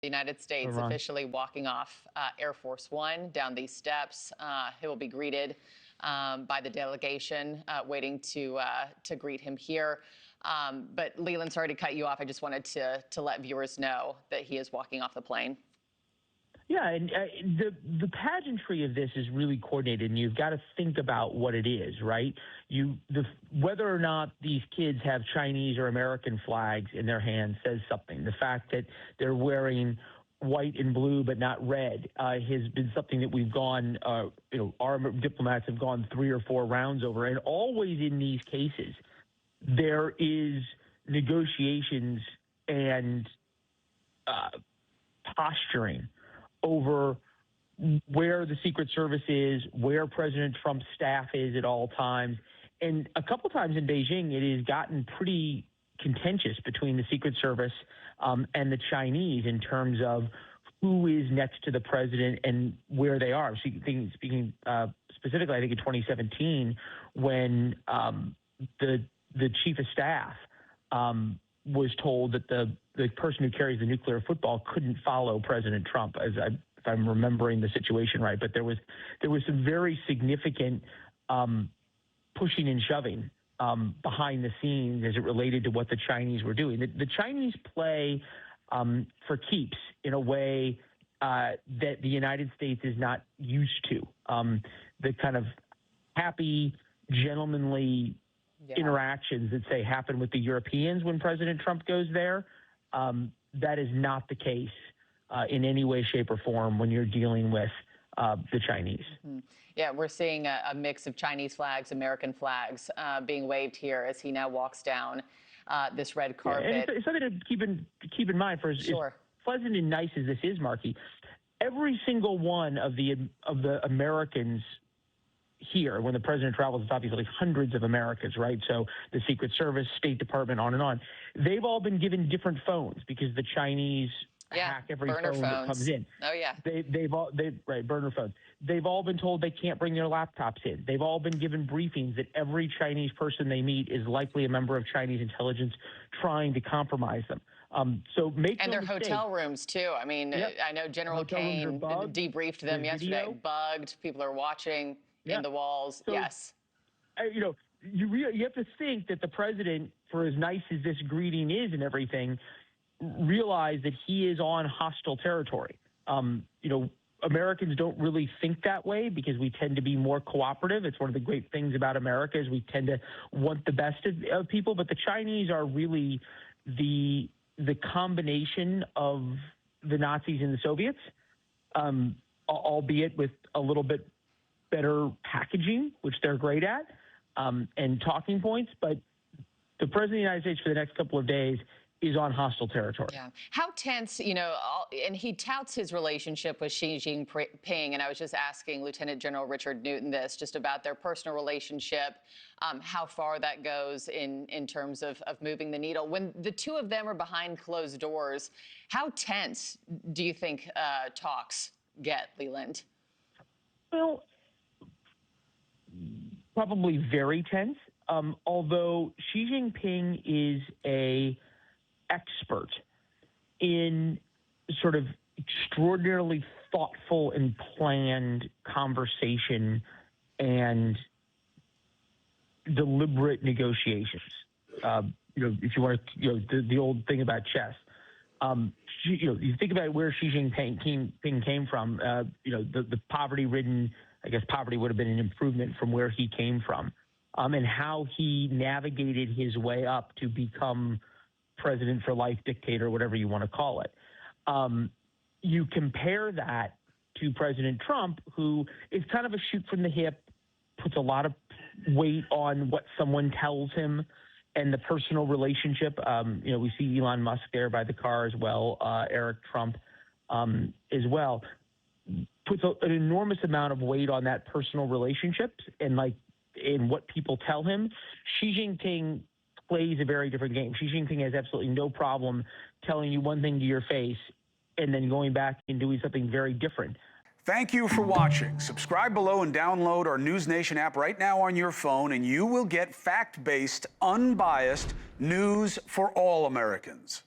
United States officially walking off Air Force One down these steps. He will be greeted by the delegation waiting to greet him here. But Leland, sorry to cut you off. I just wanted to let viewers know that he is walking off the plane. Yeah, and the pageantry of this is really coordinated, and you've got to think about what it is, right? Whether or not these kids have Chinese or American flags in their hands says something. The fact that they're wearing white and blue but not red has been something that we've gone, our diplomats have gone 3 or 4 rounds over, and always in these cases, there is negotiations and posturing over where the Secret Service is, where President Trump's staff is at all times. And a couple times in Beijing, it has gotten pretty contentious between the Secret Service and the Chinese in terms of who is next to the president and where they are. Speaking specifically, I think in 2017, when the chief of staff was told that the person who carries the nuclear football couldn't follow President Trump, if I'm remembering the situation right. But there was some very significant pushing and shoving behind the scenes as it related to what the Chinese were doing. The Chinese play for keeps in a way that the United States is not used to. The kind of happy, gentlemanly interactions that, say, happen with the Europeans when President Trump goes there, that is not the case in any way, shape, or form when you're dealing with the Chinese. Mm-hmm. Yeah, we're seeing a mix of Chinese flags, American flags being waved here as he now walks down this red carpet. Yeah, and it's something to keep in mind for as pleasant and nice as this is, Markie. Every single one of the Americans here, when the president travels, it's obviously hundreds of Americans, right? So the Secret Service, State Department, on and on. They've all been given different phones because the Chinese hack every phone that comes in. Oh yeah. Burner phones. They've all been told they can't bring their laptops in. They've all been given briefings that every Chinese person they meet is likely a member of Chinese intelligence trying to compromise them. So make and no their mistake. Hotel rooms too. I mean, I know General Kane debriefed them yesterday. Bugged. People are watching in the walls. So, yes. You have to think that the president, for as nice as this greeting is and everything, realize that he is on hostile territory. Americans don't really think that way because we tend to be more cooperative. It's one of the great things about America is we tend to want the best of people. But the Chinese are really the combination of the Nazis and the Soviets, albeit with a little bit better packaging, which they're great at, and talking points. But the president of the United States for the next couple of days is on hostile territory. Yeah. How tense, and he touts his relationship with Xi Jinping, and I was just asking Lieutenant General Richard Newton this, just about their personal relationship, how far that goes in terms of moving the needle. When the two of them are behind closed doors, how tense do you think talks get, Leland? Well, probably very tense, although Xi Jinping is an expert in sort of extraordinarily thoughtful and planned conversation and deliberate negotiations. If you want to, the old thing about chess. You think about where Xi Jinping came from. The poverty-ridden. I guess poverty would have been an improvement from where he came from, and how he navigated his way up to become president for life, dictator, whatever you want to call it. You compare that to President Trump, who is kind of a shoot from the hip, puts a lot of weight on what someone tells him and the personal relationship. We see Elon Musk there by the car as well, Eric Trump as well. Puts an enormous amount of weight on that personal relationship and in what people tell him. Xi Jinping plays a very different game. Xi Jinping has absolutely no problem telling you one thing to your face and then going back and doing something very different. Thank you for watching. Subscribe below and download our NewsNation app right now on your phone, and you will get fact-based, unbiased news for all Americans.